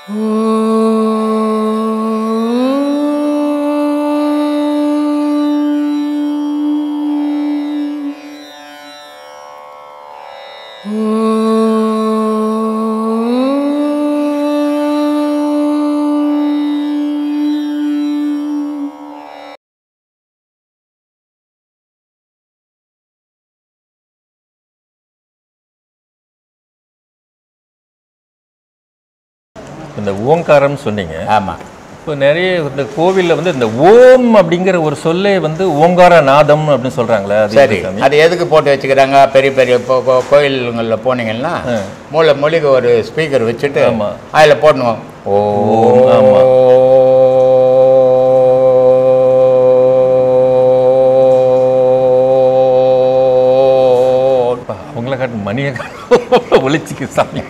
இந்த ஓங்காரம் சொன்னீங்க. ஆமாம். இப்போ நிறைய இந்த கோவிலில் வந்து இந்த ஓம் அப்படிங்கிற ஒரு சொல்லே வந்து ஓங்கார நாதம் அப்படின்னு சொல்கிறாங்களே. சரி, அது எதுக்கு போட்டு வச்சுக்கிறாங்க? பெரிய பெரிய கோயில்களில் போனீங்கன்னா மொழிக்கு ஒரு ஸ்பீக்கர் வச்சுட்டு அதில் போடணும். அவங்கள காட்டு மணியை ஒளிச்சிக்கு சாமி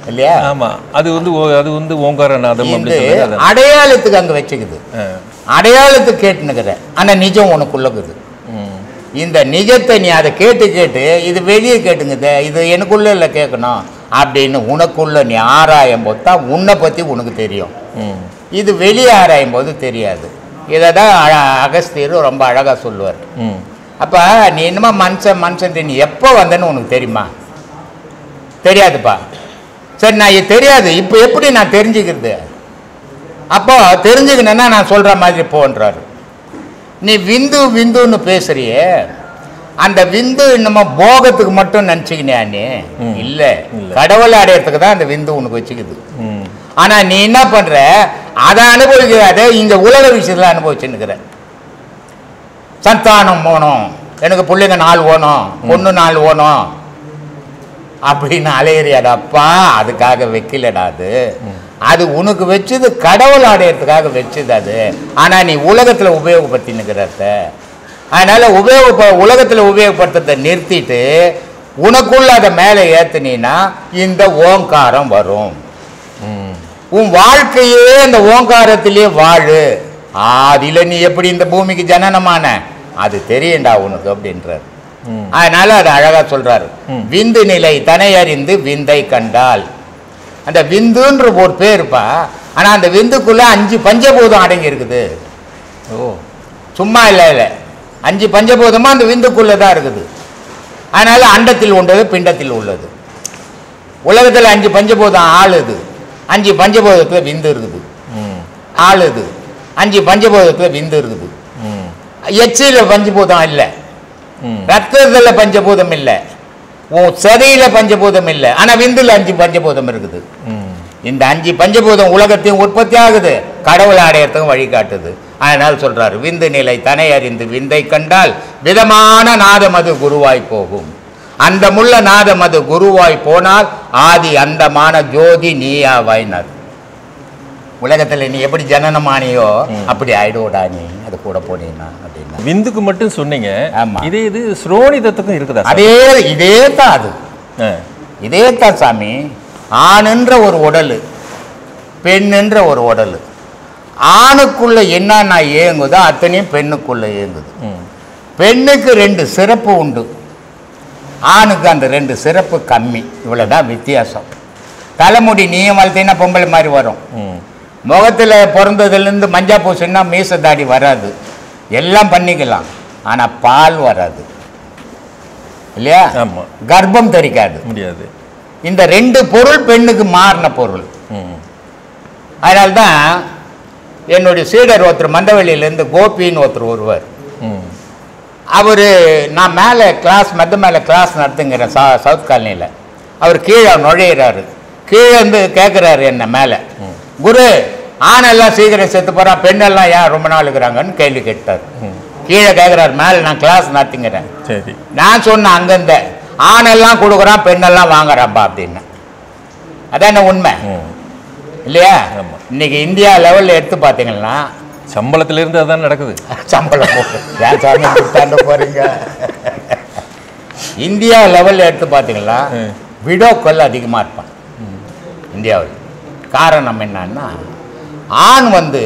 இல்லையா? ஆமா, அது வந்து ஓங்காரநாதம் அப்படின்னு அடையாளத்துக்கு அங்க வச்சுக்குது. அடையாளத்துக்கு கேட்டுனுக்குற ஆனா நிஜம் உனக்குள்ளக்குது. இந்த நிஜத்தை நீ அதை கேட்டு கேட்டு இது வெளியே கேட்டுங்குது, இது எனக்குள்ள இல்லை கேட்கணும் அப்படின்னு உனக்குள்ள நீ ஆராயும் போது தான் உன்னை பத்தி உனக்கு தெரியும். இது வெளியே ஆராயும் போது தெரியாது. இதை தான் அகஸ்தியர் ரொம்ப அழகா சொல்லுவார். அப்ப நீ என்னமா மனுஷன் நீ எப்போ வந்தேன்னு உனக்கு தெரியுமா? தெரியாதுப்பா. சரி, நான் இது தெரியாது, இப்போ எப்படி நான் தெரிஞ்சுக்கிறது? அப்போ தெரிஞ்சுக்கணுன்னா நான் சொல்ற மாதிரி போன்றாரு. நீ விந்துன்னு பேசுறியே, அந்த விந்து நம்ம போகத்துக்கு மட்டும் நினச்சிக்கினியா? நீ இல்லை, கடவுளை அடையறதுக்கு தான் அந்த விந்து உனக்கு வச்சுக்குது. ஆனா நீ என்ன பண்ற, அதை அனுபவிக்கிறாத இந்த உலக விஷயத்துல அனுபவிச்சுன்னுக்கிற. சந்தானம் போகணும், எனக்கு பிள்ளைங்க 4 ஓணும், பொண்ணு 4 ஓணும் அப்படின்னு அலையிறியாடாப்பா. அதுக்காக வைக்கலடா. அது உனக்கு வச்சது கடவுள் அடையறதுக்காக வச்சது அது. ஆனா நீ உலகத்துல உபயோகப்படுத்தினுக்கிறத. அதனால உலகத்துல உபயோகப்படுத்துறதை நிறுத்திட்டு உனக்குள்ள அதை மேலே ஏத்துனீன்னா இந்த ஓங்காரம் வரும். உன் வாழ்க்கையே இந்த ஓங்காரத்திலே வாழு. அதுல நீ எப்படி இந்த பூமிக்கு ஜனனமான அது தெரியும்டா உனக்கு அப்படின்றார். அதனால அது அழகா சொல்றாரு. விந்து நிலை தனை அறிந்து விந்தை கண்டால். அந்த விந்துன்ற ஒரு பேருப்பா. ஆனா அந்த விந்துக்குள்ள 5 பஞ்சபூதம் அடங்கி இருக்குது. சும்மா இல்லை, 5 பஞ்சபூதமா அந்த விந்துக்குள்ளதான் இருக்குது. அதனால அண்டத்தில் உள்ளது, பிண்டத்தில் உள்ளது. உலகத்துல 5 பஞ்சபூதம் ஆளுது. 5 பஞ்சபூதத்துல விந்து இருக்குது. ஆளுது 5 பஞ்சபூதத்துல விந்து இருக்குது. எச்சில பஞ்சபூதம் இல்லை, ரத்தத்துல பஞ்சபூதம் இல்லை, உன் சதையில பஞ்சபூதம் இல்லை, ஆனா விந்துல 5 பஞ்சபூதம் இருக்குது. இந்த 5 பஞ்சபூதம் உலகத்தையும் உற்பத்தி ஆகுது, கடவுளை அடையறதுக்கும் வழிகாட்டுது. அதனால சொல்றாரு, விந்து நிலை தனை அறிந்து விந்தை கண்டால் விதமான நாதம் அது குருவாய் போகும். அந்த முள்ள நாதம் அது குருவாய் போனால் ஆதி அந்தமான ஜோதி நீயாவாய்னார். உலகத்துல நீ எப்படி ஜனனமானியோ அப்படி ஆயிடுவோடா நீ, அது கூட போனீங்கன்னா அப்படின்னா. விந்துக்கு மட்டும் சொன்னீங்க. இது ஸ்ரோனிதத்துக்கும் இருக்குதா? இதே தான் அது. இதே தான் சாமி. ஆணுன்ற ஒரு உடல், பெண்ணுன்ற ஒரு உடல். ஆணுக்குள்ள என்னன்னா இயங்குதோ அத்தனையும் பெண்ணுக்குள்ள இயங்குது. பெண்ணுக்கு 2 சிறப்பு உண்டு, ஆணுக்கு அந்த 2 சிறப்பு கம்மி. இவ்வளவுதான் வித்தியாசம். தலைமுடி நீயும் வளர்த்தீங்கன்னா பொம்பளை மாதிரி வரும். முகத்துல பிறந்ததுலேருந்து மஞ்சா பூசுன்னா மீச தாடி வராது. எல்லாம் பண்ணிக்கலாம், ஆனா பால் வராது இல்லையா? கர்ப்பம் தரிக்காது, முடியாது. இந்த 2 பொருள் பெண்ணுக்கு மாறின பொருள். அதனால்தான் என்னுடைய சீடர் ஒருத்தர் மந்தவெளியிலேருந்து கோபின்னு ஒருத்தர் வருவார். அவரு நான் மேலே கிளாஸ் மெத்த மேலே கிளாஸ் நடத்துங்கிற சவுத் காலனியில். அவர் கீழே நுழையிறாரு. கீழே வந்து கேட்குறாரு என்ன மேலே, குரு ஆணெல்லாம் சீக்கிரம் செத்து போகிறான், பெண்ணெல்லாம் ஏன் ரொம்ப நாள் இருக்கிறாங்கன்னு கேள்வி கேட்டார். கீழே கேட்குறாரு, மேலே நான் கிளாஸ் நடத்துங்கிறேன். சரி, நான் சொன்னேன் அங்கேருந்த ஆணெல்லாம் கொடுக்குறான், பெண்ணெல்லாம் வாங்குறாப்பா அப்படின்னு. அதான உண்மை இல்லையா? இன்னைக்கு இந்தியா லெவலில் எடுத்து பார்த்தீங்கன்னா சம்பளத்திலிருந்து அதான் நடக்குது. சம்பளம் ஏன் சாமி கொடுத்தாண்ட போறீங்க? இந்தியா லெவலில் எடுத்து பார்த்தீங்கன்னா விடோக்கள் அதிகமாக இருப்பான் இந்தியாவில். காரணம் என்னன்னா, ஆண் வந்து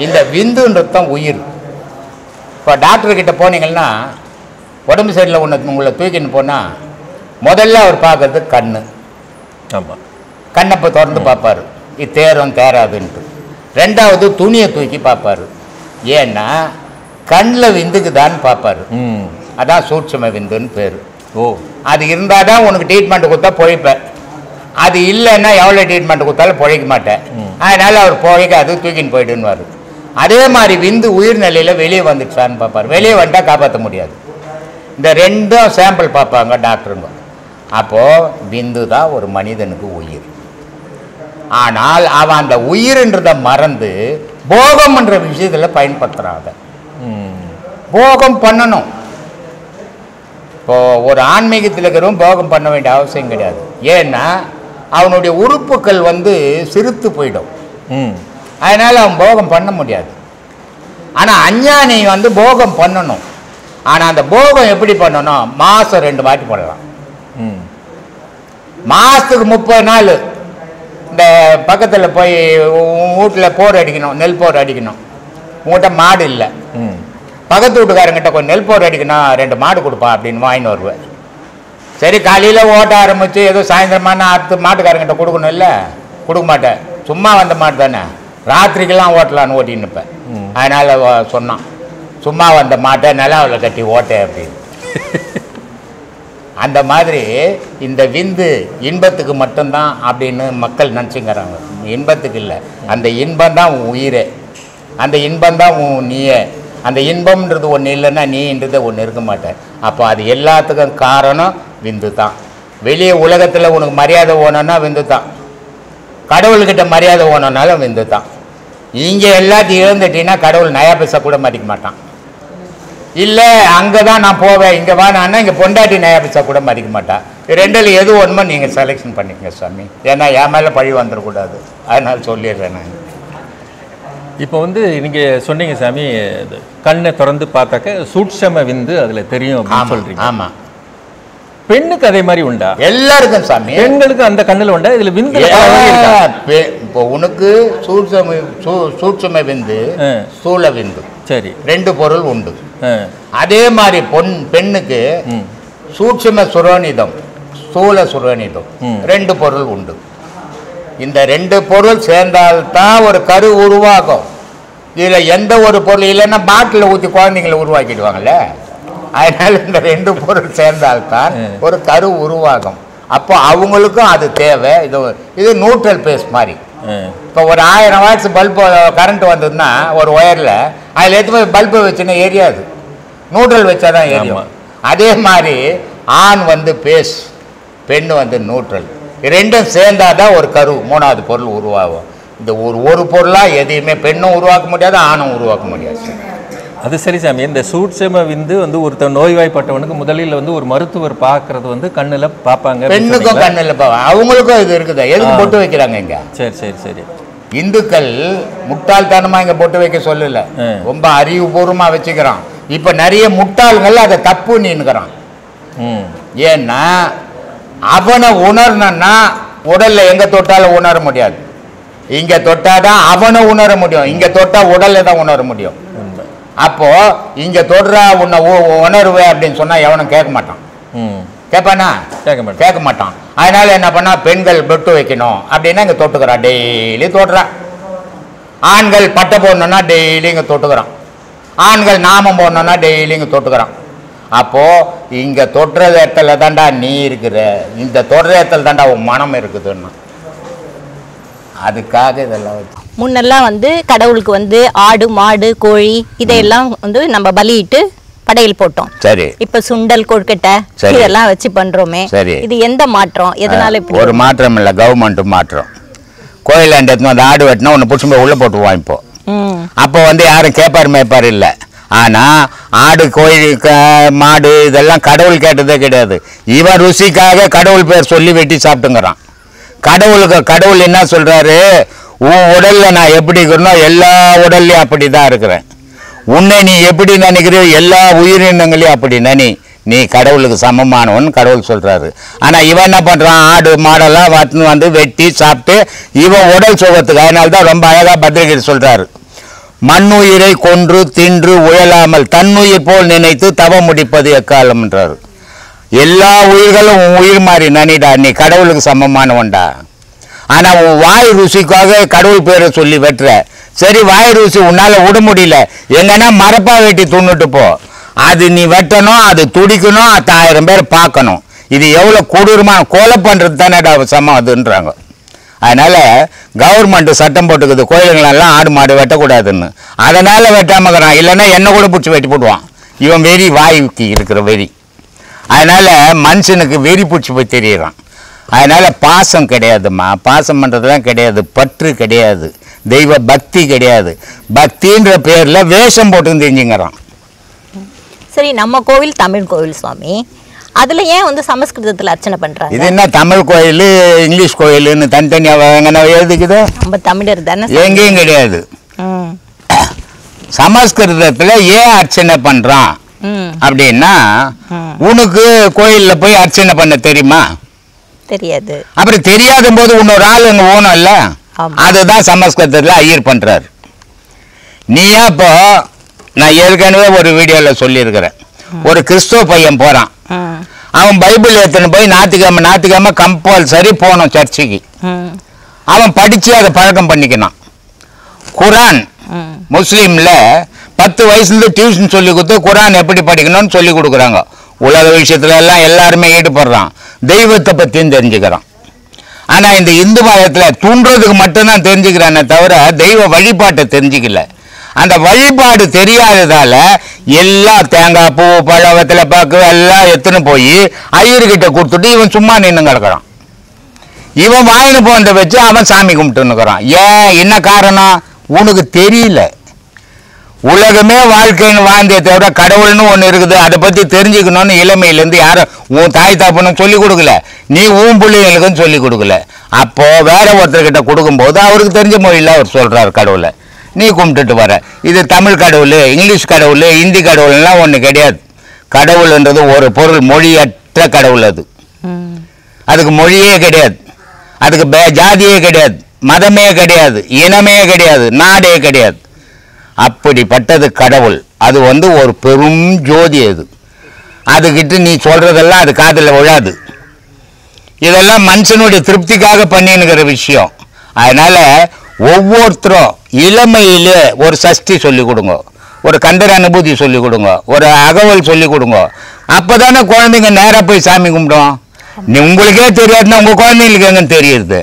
இந்த விந்துன்றது தான் உயிர். இப்போ டாக்டர்கிட்ட போனீங்கன்னா உடம்பு சரியில்லை உங்களை தூக்கின்னு போனால் முதல்ல அவர் பார்க்கறது கண்ணு. ஆமாம், கண்ணப்பை திறந்து பார்ப்பாரு, இது தேரும் தேராதுன்ட்டு. ரெண்டாவது துணியை தூக்கி பார்ப்பாரு, ஏன்னா கண்ணில் விந்துக்குதான்னு பார்ப்பாரு. அதான் சூட்சும விந்துன்னு பேர். அது இருந்தால் தான் உனக்கு ட்ரீட்மெண்ட் கொடுத்தா பொழைப்பேன், அது இல்லைன்னா எவ்வளோ ட்ரீட்மெண்ட் கொடுத்தாலும் பொழைக்க மாட்டேன். அதனால் அவர் பொழைக்காது, தூக்கின்னு போயிடுன்னு. அதே மாதிரி விந்து உயிர்நிலையில் வெளியே வந்துடுச்சான்னு பார்ப்பார். வெளியே வந்தால் காப்பாற்ற முடியாது. இந்த ரெண்டும் சாம்பிள் பார்ப்பாங்க டாக்டருங்க. அப்போது விந்து தான் ஒரு மனிதனுக்கு உயிர். ஆனால் அவன் அந்த உயிர்ன்றதை மறந்து போகம்ன்ற விஷயத்தில் பயன்படுத்துகிறாங்க. போகம் பண்ணணும். இப்போது ஒரு ஆன்மீகத்தில் இருக்கிறவங்க போகம் பண்ண வேண்டிய அவசியம் கிடையாது. ஏன்னா அவனுடைய உறுப்புகள் சிறுத்து போயிடும். அதனால் அவன் போகம் பண்ண முடியாது. ஆனால் அஞ்ஞானி போகம் பண்ணணும். ஆனால் அந்த போகம் எப்படி பண்ணணும்? மாதம் 2 வாட்டி பண்ணலாம். மாதத்துக்கு 30 நாள் இந்த பக்கத்தில் போய் வீட்டில் போர் அடிக்கணும், நெல் போர் அடிக்கணும். உங்கள்கிட்ட மாடு இல்லை, பக்கத்து வீட்டுக்காரங்கிட்ட கொஞ்சம் நெல் போர் அடிக்கணும், 2 மாடு கொடுப்பா அப்படின்னு வாங்கின்னு வருவேன். சரி, காலையில் ஓட்ட ஆரம்பித்து ஏதோ சாயந்தரமான மாட்டுக்காரங்கிட்ட கொடுக்கணும், இல்லை கொடுக்க மாட்டேன், சும்மா வந்த மாடு தானே, ராத்திரிக்கெல்லாம் ஓட்டலான்னு ஓட்டின்னு இருப்பேன். அதனால் சொன்னான், சும்மா வந்த மாட்டை நிலாவில் கட்டி ஓட்டேன் அப்படின்னு. அந்த மாதிரி இந்த விந்து இன்பத்துக்கு மட்டும்தான் அப்படின்னு மக்கள் நினச்சிங்கிறாங்க. இன்பத்துக்கு இல்லை, அந்த இன்பம் தான் உன் உயிரே, அந்த இன்பம் தான் உன் நீயே. அந்த இன்பம்ன்றது ஒன்று இல்லைன்னா நீன்றது ஒன்று இருக்க மாட்டேன். அப்போ அது எல்லாத்துக்கும் காரணம் விந்து தான். வெளியே உலகத்தில் உனக்கு மரியாதை ஓணுன்னா விந்து தான், கடவுள்கிட்ட மரியாதை ஓணுனாலும் விந்து தான். இங்கே எல்லாத்தையும் இழந்துட்டீங்கன்னா கடவுள் நயா பைசா கூட மாட்டிக்க மாட்டான். இல்லை அங்கே தான் நான் போவேன், இங்கே வானா இங்கே பொண்டாட்டி நயா பைசா கூட மதிக்க மாட்டான். ரெண்டில் எது ஒன்றுமோ நீங்கள் செலெக்ஷன் பண்ணிக்கங்க சாமி, ஏன்னா என் மேலே பழி வந்துடக்கூடாது. அதனால சொல்லிடுறேன் நான். இப்போ நீங்கள் சொன்னீங்க சாமி, கண்ணை திறந்து பார்த்தாக்க சூட்சம விந்து அதில் தெரியும் அப்படின்னு சொல்கிறீங்க. ஆமாம். பெண்ணுக்கு அதே மாதிரி உண்டா? எல்லாருக்கும் சாமி. பெண்களுக்கு அந்த கண்ணில் உண்டா? இதில் விந்து இப்போ உனக்கு சூட்சும விந்து, ஸ்தூல விந்து, சரி, 2 பொருள் உண்டு. அதே மாதிரி பெண்ணுக்கு சூட்சும சுரோனிதம், ஸ்தூல சுரோனிதம் 2 பொருள் உண்டு. இந்த 2 பொருள் சேர்ந்தால்தான் ஒரு கரு உருவாகும். இதில் எந்த ஒரு பொருள் இல்லைன்னா பாட்டில் ஊற்றி குழந்தைங்களை உருவாக்கிடுவாங்கல்ல. அதனால இந்த 2 பொருள் சேர்ந்தால்தான் ஒரு கரு உருவாகும். அப்போ அவங்களுக்கும் அது தேவை. இது நியூட்ரல் பேஸ் மாதிரி. இப்போ ஒரு 1000 வாட்ஸ் பல்பு கரண்ட் வந்ததுன்னா ஒரு ஒயரில் அதில் எடுத்து பல்பு வச்சுன்னா எரியாது, நியூட்ரல் வச்சா தான் எரியும். அதே மாதிரி ஆண் பேஸ், பெண் நியூட்ரல், ரெண்டும் சேர்ந்தாதான் ஒரு கரு, 3வது பொருள் உருவாகும். இந்த ஒரு பொருளாக எதையுமே பெண்ணும் உருவாக்க முடியாது, ஆணும் உருவாக்க முடியாது. அது சரி சாமி. இந்த சூட்சும விந்து ஒருத்தர் நோய்வாய்ப்பட்டவனுக்கு முதலில் ஒரு மருத்துவர் பார்க்கறது கண்ணில் பார்ப்பாங்க. பெண்ணுக்கும் கண்ணில் பார்ப்பாங்க, அவங்களுக்கும் இது இருக்குது. எதுக்கு பொட்டு வைக்கிறாங்க இங்கே? சரி சரி சரி. இந்துக்கள் முட்டாள்தனமாக இங்கே பொட்டு வைக்க சொல்லல, ரொம்ப அறிவுபூர்வமாக வச்சுக்கிறான். இப்போ நிறைய முட்டாள்கள் அதை தப்பு நீன்னுக்கிறான். ஏன்னா அவனை உணரணும்னா உடல்ல எங்க தொட்டாலும் உணர முடியாது. இங்க தொட்டாதான் அவனை உணர முடியும், இங்க தொட்டா உடல்ல தான் உணர முடியும். அப்போ இங்க தொடுறா உன்னை உணர்வு அப்படின்னு சொன்னா எவனும் கேட்க மாட்டான். கேட்பானா? கேட்க மாட்டான். அதனால என்ன பண்ணா, பெண்கள் பொட்டு வைக்கணும் அப்படின்னா இங்க தொட்டுக்கிறான், டெய்லி தொடுறான். ஆண்கள் பட்டை போடணும்னா டெய்லி இங்க தொட்டுக்கிறான். ஆண்கள் நாமம் போடணும்னா டெய்லி இங்க தொட்டுக்கிறான். அப்போ இங்க தொடுற இடத்துல தாண்டா நீ இருக்கிற, இந்த தொடுற இடத்துல தாண்டா உன் மனம் இருக்குதுன்னா அதுக்காக இதெல்லாம் வச்சு. முன்னெல்லாம் கடவுளுக்கு ஆடு மாடு கோழி இதையெல்லாம் நம்ம பலியிட்டு படையல் போட்டோம். சரி. இப்ப சுண்டல் கொழுக்கட்டை இதெல்லாம் வச்சு பண்றோமே. சரி. இது எந்த மாற்றம்? எதனால இப்படி? ஒரு மாற்றம் இல்லை, கவர்மெண்ட் மாற்றம். கோயிலாண்ட அந்த ஆடு வெட்டினா ஒன்று புடிச்சு போய் உள்ள போட்டுருவான். இப்போ அப்போ யாரும் கேட்பாரு மேய்ப்பாரு இல்லை. ஆனால் ஆடு கோழி மாடு இதெல்லாம் கடவுள் கேட்டதே கிடையாது. இவன் ருசிக்காக கடவுள் பேர் சொல்லி வெட்டி சாப்பிட்டுங்கிறான். கடவுள் என்ன சொல்றாரு, உன் உடல்ல நான் எப்படி இருக்கிறனோ எல்லா உடல்லையும் அப்படி தான் இருக்கிறேன். உன்னை நீ எப்படி நினைக்கிறியோ எல்லா உயிரினங்களையும் அப்படி நீ கடவுளுக்கு சமமானவன் கடவுள் சொல்றாரு. ஆனா இவன் என்ன பண்றான், ஆடு மாடெல்லாம் வெட்டி சாப்பிட்டு இவன் உடல் சுகத்துக்கு. அதனால்தான் ரொம்ப அழகா பத்திரிகை சொல்றாரு, மண்ணுயிரை கொன்று தின்று உயலாமல் தன்னுயிர் போல் நினைத்து தவம் முடிப்பது எக்காலம்ன்றாரு. எல்லா உயிர்களும் உயிர் மாறி நனிடா, நீ கடவுளுக்கு சமமானவன்டா. ஆனால் உன் வாய் ருசிக்காக கடவுள் பேரை சொல்லி வெட்டுற. சரி, வாய் ருசி உன்னால் விட முடியல, எங்கன்னா மரப்பா வெட்டி துண்ணுட்டு போ. அது நீ வெட்டணும், அது துடிக்கணும், 1000 பேர் பார்க்கணும். இது எவ்வளோ கொடூரமான கொலை பண்ணுறது தானேடா சமம் அதுன்றாங்க. அதனால் கவர்மெண்ட் சட்டம் போட்டுக்குது கோயிலுங்களெல்லாம் ஆடு மாடு வெட்டக்கூடாதுன்னு. அதனால் வெட்டாமக்கிறான், இல்லைன்னா என்ன கூட பிடிச்சி வெட்டி போடுவான். இவன் வெறி, வாய்க்கு இருக்கிற வெறி. அதனால் மனுஷனுக்கு வெறி பிடிச்சி போய் தெரியறான். அதனால் பாசம் கிடையாதும்மா, பாசம் பண்ணுறதுலாம் கிடையாது, பற்று கிடையாது, தெய்வ பக்தி கிடையாது. பக்தின்ற பேரில் வேஷம் போட்டு தெரிஞ்சுங்கிறான். சரி, நம்ம கோவில் தமிழ் கோவில் சுவாமி, அதுல ஏன் வந்து சமஸ்கிருதத்துல அர்ச்சனை பண்றாங்க? இது என்ன தமிழ் கோயில் இங்கிலீஷ் கோயில்னு தனித்தனியாக எழுதிக்குது? நம்ம தமிழர் தானே. எங்கேயும் கிடையாது. சமஸ்கிருதத்துல ஏன் அர்ச்சனை பண்றான் அப்படின்னா, உனக்கு கோயில்ல போய் அர்ச்சனை பண்ண தெரியுமா? தெரியாது. அப்படி தெரியாத போது இன்னொரு ஆள் அங்க ஓணும் இல்ல, அதுதான் சமஸ்கிருதத்துல ஐயர் பண்றாரு. நீயா இப்போ நான் ஏற்கனவே ஒரு வீடியோல சொல்லியிருக்கிறேன். ஒரு கிறிஸ்துவ பையன் போறான், அவன் பைபிள் எடுத்துன்னு போய் ஞாயிற்றுக்கிழமை கம்பல்சரி போகணும் சர்ச்சுக்கு. அவன் படிச்சு அதை பழக்கம் பண்ணிக்கணும். குரான் முஸ்லீம்ல 10 வயசுல டியூஷன் சொல்லி கொடுத்து குரான் எப்படி படிக்கணும்னு சொல்லி கொடுக்குறாங்க. உலக விஷயத்துல எல்லாம் எல்லாருமே ஈடுபடுறான், தெய்வத்தை பத்தியும் தெரிஞ்சுக்கிறான். ஆனா இந்த இந்து மதத்துல தூண்டுறதுக்கு மட்டும்தான் தெரிஞ்சுக்கிறானே தவிர தெய்வ வழிபாட்டை தெரிஞ்சுக்கல. அந்த வழிபாடு தெரியாததால எல்லா தேங்காய் பூ பழவத்துல பாக்கு எல்லாம் எத்துன்னு போய் ஐயர்கிட்ட கொடுத்துட்டு இவன் சும்மா நின்று கிடக்கிறான். இவன் வாயின்னு போனதை வச்சு அவன் சாமி கும்பிட்டுன்னுக்கிறான். ஏன், என்ன காரணம்? உனக்கு தெரியல. உலகமே வாழ்க்கைன்னு வாழ்ந்தே தவிர கடவுள்னு ஒன்று இருக்குது, அதை பற்றி தெரிஞ்சுக்கணும்னு இளமையிலேருந்து யாரும் உன் தாய் தாப்பனும் சொல்லி கொடுக்கல, நீ உன் பிள்ளைங்களுக்கும் சொல்லி கொடுக்கல. அப்போ வேற ஒருத்தர்கிட்ட கொடுக்கும்போது அவருக்கு தெரிஞ்ச மொழியில் அவர் சொல்றாரு கடவுளை, நீ கும்பிட்டுட்டு வர. இது தமிழ் கடவுள், இங்கிலீஷ் கடவுள், இந்தி கடவுள்லாம் ஒன்று கிடையாது. கடவுள்ன்றது ஒரு பொருள், மொழியற்ற கடவுள். அதுக்கு மொழியே கிடையாது, அதுக்கு ஜாதியே கிடையாது, மதமே கிடையாது, இனமே கிடையாது, நாடே கிடையாது. அப்படிப்பட்டது கடவுள். அது வந்து ஒரு பெரும் ஜோதி. அதுகிட்ட நீ சொல்றதெல்லாம் அது காதில் விழாது. இதெல்லாம் மனுஷனுடைய திருப்திக்காக பண்ணினுங்கிற விஷயம். அதனால ஒவ்வொருத்தரும் இளமையிலே ஒரு சஷ்டி சொல்லி கொடுங்க, ஒரு கந்தர் அனுபூதி சொல்லி கொடுங்க, ஒரு அகவல் சொல்லி கொடுங்க. அப்போதானே குழந்தைங்க நேராக போய் சாமி கும்பிடும். நீ உங்களுக்கே தெரியாதுன்னா உங்கள் குழந்தைங்களுக்கு எங்கன்னு தெரியுது.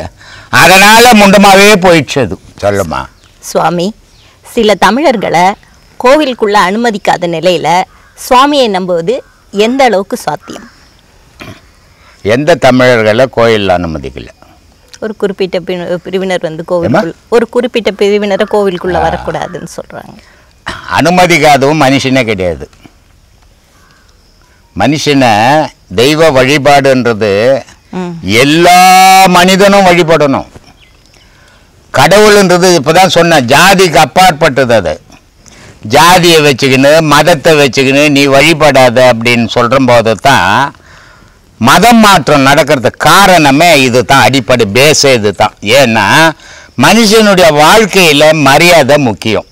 அதனால முண்டமாவே போயிடுச்சு. அது சொல்லுமா சுவாமி, சில தமிழர்களை கோவிலுக்குள்ள அனுமதிக்காத நிலையில சுவாமியை நம்புவது எந்த அளவுக்கு சாத்தியம்? எந்த தமிழர்களை கோயிலில் அனுமதிக்கல? ஒரு குறிப்பிட்ட பிரிவினர் வந்து கோவிலுக்குள்ள, ஒரு குறிப்பிட்ட பிரிவினரை கோவிலுக்குள்ள வரக்கூடாதுன்னு சொல்றாங்க. அனுமதிக்காதவும் மனுஷனே கிடையாது. மனுஷனை தெய்வ வழிபாடுன்றது எல்லா மனிதனும் வழிபடணும். கடவுள்ன்றது இப்போதான் சொன்ன ஜாதிக்கு அப்பாற்பட்டது. அது ஜாதியை வச்சுக்கின்னு மதத்தை வச்சுக்கின்னு நீ வழிபடாத அப்படின்னு சொல்கிற போது தான் மதம் மாற்றம் நடக்கிறதுக்கு காரணமே இது தான், அடிப்படை பேஸே இது தான். ஏன்னா மனுஷனுடைய வாழ்க்கையில் மரியாதை முக்கியம்.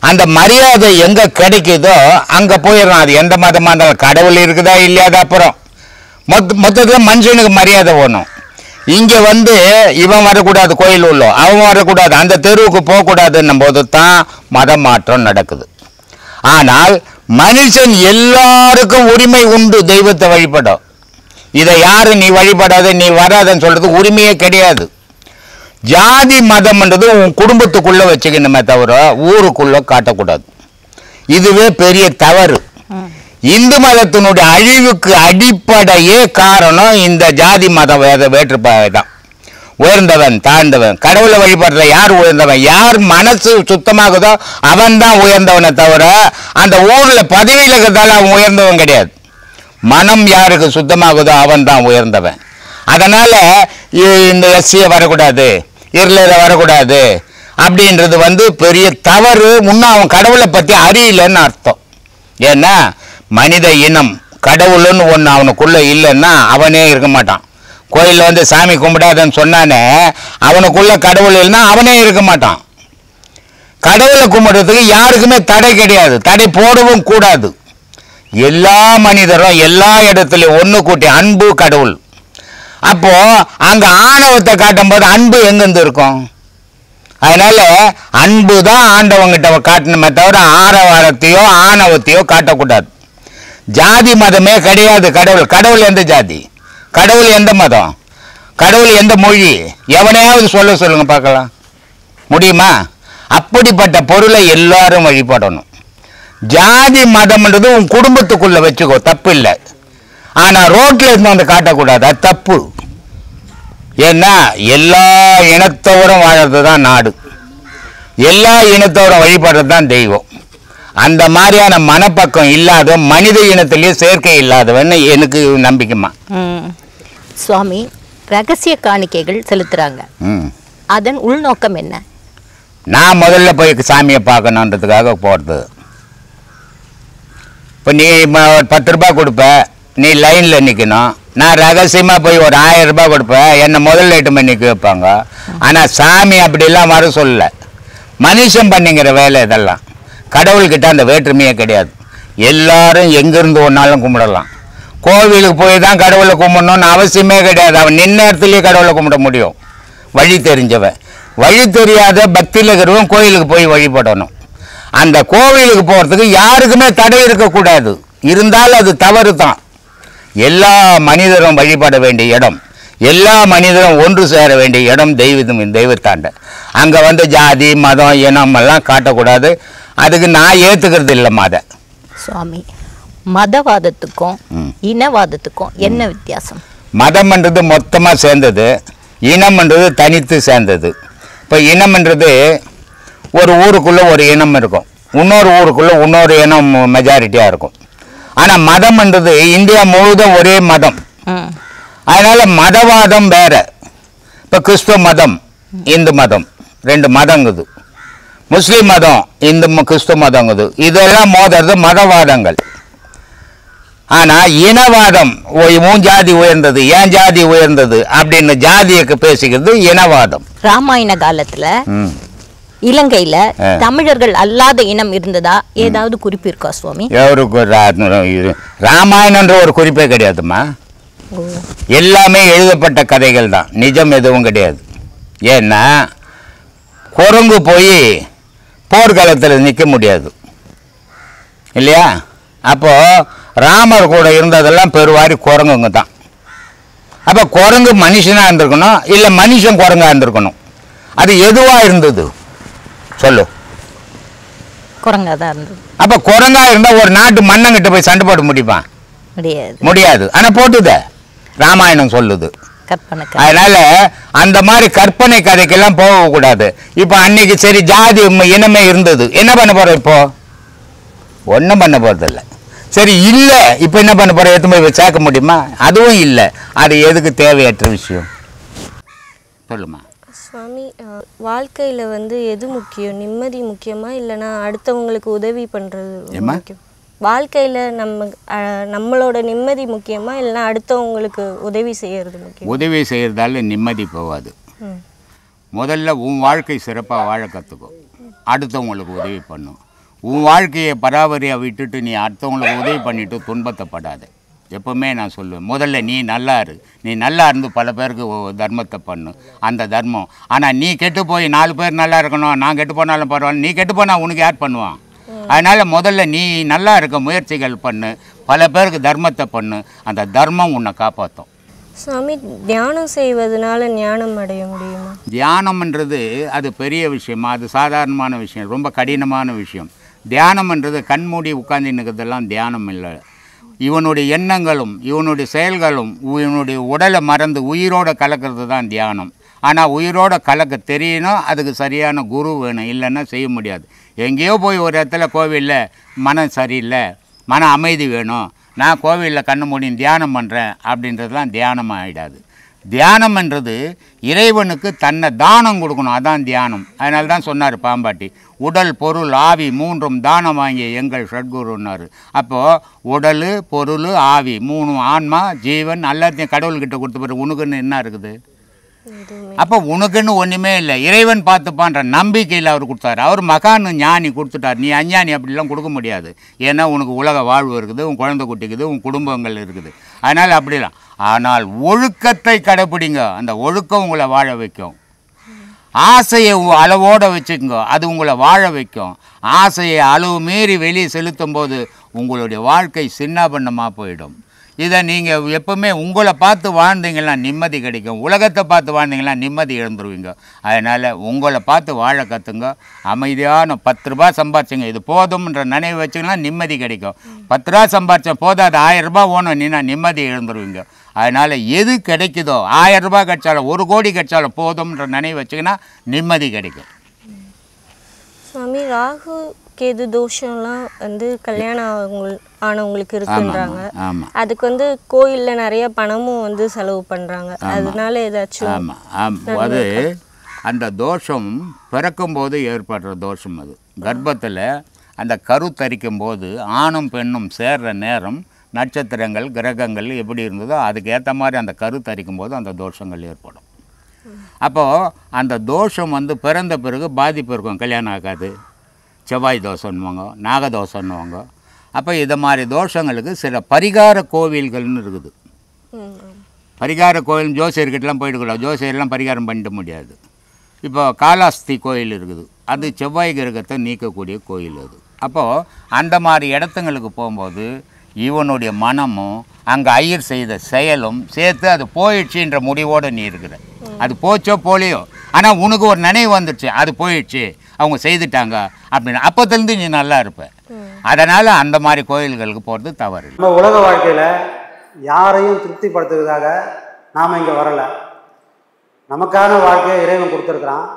அந்த மரியாதை எங்கே கிடைக்குதோ அங்கே போயிடலாம். அது எந்த மதமாக இருந்தாலும், கடவுள் இருக்குதா இல்லையாத அப்புறம் மொத்தத்தில் மனுஷனுக்கு மரியாதை வேணும். இங்கே வந்து இவன் வரக்கூடாது, கோயில் உள்ள அவன் வரக்கூடாது, அந்த தெருவுக்கு போகக்கூடாதுன்னும் போது தான் மதம் மாற்றம் நடக்குது. ஆனால் மனுஷன் எல்லாருக்கும் உரிமை உண்டு தெய்வத்தை வழிபடும். இதை யாரு நீ வழிபடாத நீ வராதன்னு சொல்றது உரிமையே கிடையாது. ஜாதி மதம்ன்றது உன் குடும்பத்துக்குள்ள வச்சுக்கணுமே தவிர ஊருக்குள்ள காட்டக்கூடாது. இதுவே பெரிய தவறு. இந்து மதத்தினுடைய அழிவுக்கு அடிப்படையே காரணம் இந்த ஜாதி மத வேற்றுப்பாடு தான். உயர்ந்தவன் தாழ்ந்தவன், கடவுளை வழிபடுற யார் உயர்ந்தவன், யார் மனசு சுத்தமாகுதோ அவன் தான் உயர்ந்தவனை தவிர அந்த ஊர்ல பதவியில் இருக்கிறதால அவன் உயர்ந்தவன் கிடையாது. மனம் யாருக்கு சுத்தமாகுதோ அவன் தான் உயர்ந்தவன். அதனால இந்த எஸ்சியை வரக்கூடாது, இருளரை வரக்கூடாது அப்படின்றது வந்து பெரிய தவறு. முன்ன அவன் கடவுளை பற்றி அறியலன்னு அர்த்தம். ஏன்னா மனித இனம் கடவுள்னு ஒன்று அவனுக்குள்ள இல்லைன்னா அவனே இருக்க மாட்டான். கோயிலில் வந்து சாமி கும்பிடாதன்னு சொன்னானே, அவனுக்குள்ள கடவுள் இல்லைன்னா அவனே இருக்க மாட்டான். கடவுளை கும்பிடுறதுக்கு யாருக்குமே தடை கிடையாது, தடை போடவும் கூடாது. எல்லா மனிதரும் எல்லா இடத்துலையும் ஒன்று கூட்டி அன்பு கடவுள். அப்போ அங்க ஆணவத்தை காட்டும் போது அன்பு எங்கிருந்து இருக்கும்? அதனால அன்பு தான் ஆண்டவங்கிட்ட காட்டணுமே தவிர ஆரவாரத்தையோ ஆணவத்தையோ காட்டக்கூடாது. ஜாதி மதமே கிடையாது. கடவுள் எந்த ஜாதி? கடவுள் எந்த மதம்? கடவுள் எந்த மொழி? எவனையாவது சொல்லுங்க பார்க்கலாம், முடியுமா? அப்படிப்பட்ட பொருளை எல்லாரும் வழிபடணும். ஜாதி மதம்ன்றது உன் குடும்பத்துக்குள்ள வச்சுக்கோ, தப்பு இல்லை. ஆனா ரோட்ல இருந்து வந்து காட்டக்கூடாது, அது தப்பு. ஏன்னா எல்லா இனத்தவரும் வாழறது தான் நாடு, எல்லா இனத்தவரும் வழிபடுறது தான் தெய்வம். அந்த மாதிரியான மனப்பக்கம் இல்லாத மனித இனத்திலேயே சேர்க்கை இல்லாதவன்னு எனக்கு நம்பிக்கைமா. சுவாமி, ரகசிய காணிக்கைகள் செலுத்துறாங்க, அதன் உள்நோக்கம் என்ன? நான் முதல்ல போய் சாமியை பார்க்கணுன்றதுக்காக போகிறது. இப்போ நீ 10 ரூபாய் கொடுப்ப, நீ லைனில் நிற்கணும். நான் ரகசியமாக போய் ஒரு 1000 ரூபாய் கொடுப்பேன், என்னை முதல்ல 8 மணி நிற்க வைப்பாங்க. ஆனால் சாமி அப்படிலாம் வர சொல்லலை. மனுஷன் பண்ணிங்கிற வேலை இதெல்லாம். கடவுள்கிட்ட அந்த வேற்றுமையே கிடையாது. எல்லாரும் எங்கேருந்து ஒன்றாலும் கும்பிடலாம். கோவிலுக்கு போய் தான் கடவுளை கும்பிடணும்னு அவசியமே கிடையாது. அவன் நின்ன இடத்துலையே கடவுளை கும்பிட முடியும், வழி தெரிஞ்சவன். வழி தெரியாத பக்தியில் இருக்கிறவன் கோயிலுக்கு போய் வழிபடணும். அந்த கோவிலுக்கு போகிறதுக்கு யாருக்குமே தடை இருக்கக்கூடாது. இருந்தாலும் அது தவறு தான். எல்லா மனிதரும் வழிபட வேண்டிய இடம், எல்லா மனிதரும் ஒன்று சேர வேண்டிய இடம் தெய்வத்தாண்ட. அங்கே வந்து ஜாதி மதம் இனம் எல்லாம் காட்டக்கூடாது. அதுக்கு நான் ஏற்றுக்கிறது இல்லைம்மா அதை. சுவாமி, மதவாதத்துக்கும் இனவாதத்துக்கும் என்ன வித்தியாசம்? மதம்ன்றது மொத்தமாக சேர்ந்தது, இனம்ன்றது தனித்து சேர்ந்தது. இப்போ இனம்ன்றது ஒரு ஊருக்குள்ளே ஒரு இனம் இருக்கும், இன்னொரு ஊருக்குள்ளே இன்னொரு இனம் மெஜாரிட்டியாக இருக்கும். ஆனால் மதம்ன்றது இந்தியா முழுவதும் ஒரே மதம். அதனால் மதவாதம் வேற. இப்போ கிறிஸ்துவ மதம், இந்து மதம், 2 மதங்குது. முஸ்லீம் மதம், இந்து கிறிஸ்துவ மதங்குது. இதெல்லாம் மோதுறது மதவாதங்கள். ஆனால் இனவாதம், உன் ஜாதி உயர்ந்தது, என் ஜாதி உயர்ந்தது அப்படின்னு ஜாதியை பேசிக்கிறது இனவாதம். ராமாயண காலத்துல இலங்கையில தமிழர்கள் அல்லாத இனம் இருந்ததா ஏதாவது குறிப்பு இருக்கா சுவாமி? ராமாயணன்ற ஒரு குறிப்பே கிடையாதுமா. எல்லாமே எழுதப்பட்ட கதைகள் தான், நிஜம் எதுவும் கிடையாது. ஏன்னா குரங்கு போய் போர்க்காலத்தில் நிற்க முடியாது இல்லையா? அப்போ ராமர் கூட இருந்ததெல்லாம் பெருவாரி குரங்குங்க தான். அப்போ குரங்கு மனுஷனாக இருந்திருக்கணும், இல்லை மனுஷன் குரங்காக இருந்திருக்கணும். அது எதுவாக இருந்தது சொல்லு? குரங்கா தான் இருந்தது. அப்போ குரங்கா இருந்தால் ஒரு நாட்டு மன்னங்கிட்ட போய் சண்டை போட முடியுமா? முடியாது. ஆனால் போட்டுத ராமாயணம் சொல்லுது. அதனால அந்த மாதிரி கற்பனை கதைக்கெல்லாம் போகக்கூடாது. இப்போ அன்னைக்கு சரி ஜாதி இனமே இருந்தது, என்ன பண்ண போகிறோம்? இப்போ ஒன்றும் பண்ண போகிறதில்ல. சரி இல்லை, இப்போ என்ன பண்ண போகிறோம்? எடுத்து போய் சேர்க்க முடியுமா? அதுவும் இல்லை. அது எதுக்கு தேவையற்ற விஷயம் சொல்லுமா. சுவாமி, வாழ்க்கையில் வந்து எது முக்கியம்? நிம்மதி முக்கியமா இல்லைனா அடுத்தவங்களுக்கு உதவி பண்ணுறது முக்கியம்? வாழ்க்கையில் நம்மளோட நிம்மதி முக்கியமா இல்லைனா அடுத்தவங்களுக்கு உதவி செய்கிறது முக்கியம்? உதவி செய்கிறதால நிம்மதி போகாது. முதல்ல உன் வாழ்க்கை சிறப்பாக வாழ கற்றுக்கோ, அடுத்தவங்களுக்கு உதவி பண்ணும். உன் வாழ்க்கையை பராபரியாக விட்டுட்டு நீ அடுத்தவங்களுக்கு உதவி பண்ணிவிட்டு துன்பத்தைப்படாது. எப்போவுமே நான் சொல்லுவேன், முதல்ல நீ நல்லா இரு. நீ நல்லா இருந்து பல பேருக்கு தர்மத்தை பண்ணு, அந்த தர்மம். ஆனால் நீ கெட்டு போய் 4 பேர் நல்லா இருக்கணும், நான் கெட்டு போனாலும் பரவாயில்ல, நீ கெட்டு போனால் உனக்கு யார் பண்ணுவான்? அதனால் முதல்ல நீ நல்லா இருக்க முயற்சிகள் பண்ணு, பல பேருக்கு தர்மத்தை பண்ணு, அந்த தர்மம் உன்னை காப்பாற்றும். சுவாமி, தியானம் செய்வதனால ஞானம் அடைய முடியுமா? தியானம்ன்றது அது பெரிய விஷயமா? அது சாதாரணமான விஷயம், ரொம்ப கடினமான விஷயம். தியானம்ன்றது கண்மூடி உட்கார்ந்து நிற்கிறதெல்லாம் தியானம் இல்லை. இவனுடைய எண்ணங்களும் இவனுடைய செயல்களும் இவனுடைய உடலை மறந்து உயிரோடு கலக்கிறது தான் தியானம். ஆனால் உயிரோடு கலக்க தெரியணும், அதுக்கு சரியான குரு வேணும், இல்லைன்னா செய்ய முடியாது. எங்கேயோ போய் ஒரு இடத்துல கோவிலில் மனம் சரியில்லை, மன அமைதி வேணும், நான் கோவிலில் கண்ணு மூடி தியானம் பண்ணுறேன் அப்படின்றதுலாம் தியானம் ஆகிடாது. தியானம்ன்றது இறைவனுக்கு தன்னை தானம் கொடுக்கணும், அதான் தியானம். அதனால தான் சொன்னார் பாம்பாட்டி, உடல் பொருள் ஆவி 3 தானம் வாங்கிய எங்கள் சட்குருன்னாரு. அப்போது உடல் பொருள் ஆவி 3 ஆன்மா ஜீவன் எல்லாத்தையும் கடவுள்கிட்ட கொடுத்த பிறகு உனக்குன்னு என்ன இருக்குது? அப்போ உனக்குன்னு ஒன்றுமே இல்லை, இறைவன் பார்த்துப்பான்ற நம்பிக்கையில் அவர் கொடுத்தாரு. அவர் மகான்னு ஞானி கொடுத்துட்டார். நீ அஞ்ஞானி அப்படிலாம் கொடுக்க முடியாது. ஏன்னா உனக்கு உலக வாழ்வு இருக்குது, உன் குழந்தை குட்டிக்குது, உன் குடும்பங்கள் இருக்குது. அதனால் அப்படிலாம் ஆனால் ஒழுக்கத்தை கடைப்பிடிங்க, அந்த ஒழுக்கம் உங்களை வாழ வைக்கும். ஆசையை அளவோடு வச்சுக்கோங்க, அது உங்களை வாழ வைக்கும். ஆசையை அளவு மீறி வெளியே செலுத்தும் போது உங்களுடைய வாழ்க்கை சின்னாபின்னமாக போயிடும். இதை நீங்கள் எப்பவுமே உங்களை பார்த்து வாழ்ந்தீங்கன்னா நிம்மதி கிடைக்கும். உலகத்தை பார்த்து வாழ்ந்தீங்கன்னா நிம்மதி இழந்துருவீங்க. அதனால் உங்களை பார்த்து வாழ கற்றுங்க. அமைதியான 10 ரூபா சம்பாரிச்சிங்க, இது போதும்ன்ற நினைவு வச்சிங்கன்னா நிம்மதி கிடைக்கும். 10 ரூபா சம்பாரிச்ச போதும், அது 1000 ரூபா ஓணும், நீனா நிம்மதி இழந்துருவீங்க. அதனால் எது கிடைக்குதோ, 1000 ரூபா கிடைச்சாலும் 1 கோடி கிடைச்சாலும் போதும்ன்ற நினைவு வச்சிங்கன்னா நிம்மதி கிடைக்கும். சுவாமி, ராகு கேது தோஷம்லாம் வந்து கல்யாணம் ஆனவங்களுக்கு இருக்குன்றாங்க. அதுக்கு வந்து கோயிலில் நிறைய பணமும் வந்து செலவு பண்ணுறாங்க. அதனால ஏதாச்சும்? ஆமாம், அது அந்த தோஷம் பிறக்கும்போது ஏற்படுற தோஷம். அது கர்ப்பத்தில் அந்த கரு தரிக்கும் போது ஆணும் பெண்ணும் சேர்ற நேரம் நட்சத்திரங்கள் கிரகங்கள் எப்படி இருந்ததோ அதுக்கு ஏற்ற மாதிரி அந்த கரு தரிக்கும் போது அந்த தோஷங்கள் ஏற்படும். அப்போது அந்த தோஷம் வந்து பிறந்த பிறகு பாதிப்பு இருக்கும். கல்யாணம் ஆகாது, செவ்வாய் தோஷம்னுவாங்க, நாகதோஷம்னுவாங்க. அப்போ இதை மாதிரி தோஷங்களுக்கு சில பரிகார கோவில்கள்னு இருக்குது. பரிகார கோவில் ஜோசியர்கிட்டலாம் போயிடக்கூடாது, ஜோசியர்லாம் பரிகாரம் பண்ணிட முடியாது. இப்போ காலாஸ்தி கோயில் இருக்குது, அது செவ்வாய் கிரகத்தை நீக்கக்கூடிய கோயில் அது. அப்போது அந்த மாதிரி இடத்துங்களுக்கு போகும்போது இவனுடைய மனமும் அங்கே ஐயர் செய்த செயலும் சேர்த்து அது போயிடுச்சுன்ற முடிவோடு நீ இருக்கிற. அது போச்சோ போலியோ, ஆனால் உனக்கு ஒரு நினைவு வந்துடுச்சு, அது போயிடுச்சு, அவங்க செய்துட்டாங்க அப்படின்னு. அப்போத்துலேருந்து நீ நல்லா இருப்ப. அதனால் அந்த மாதிரி கோயில்களுக்கு போகிறது தவறு. நம்ம உலக வாழ்க்கையில் யாரையும் திருப்திப்படுத்துவதாக நாம் இங்கே வரலை. நமக்கான வாழ்க்கையை இறைவன் கொடுத்துருக்குறான்.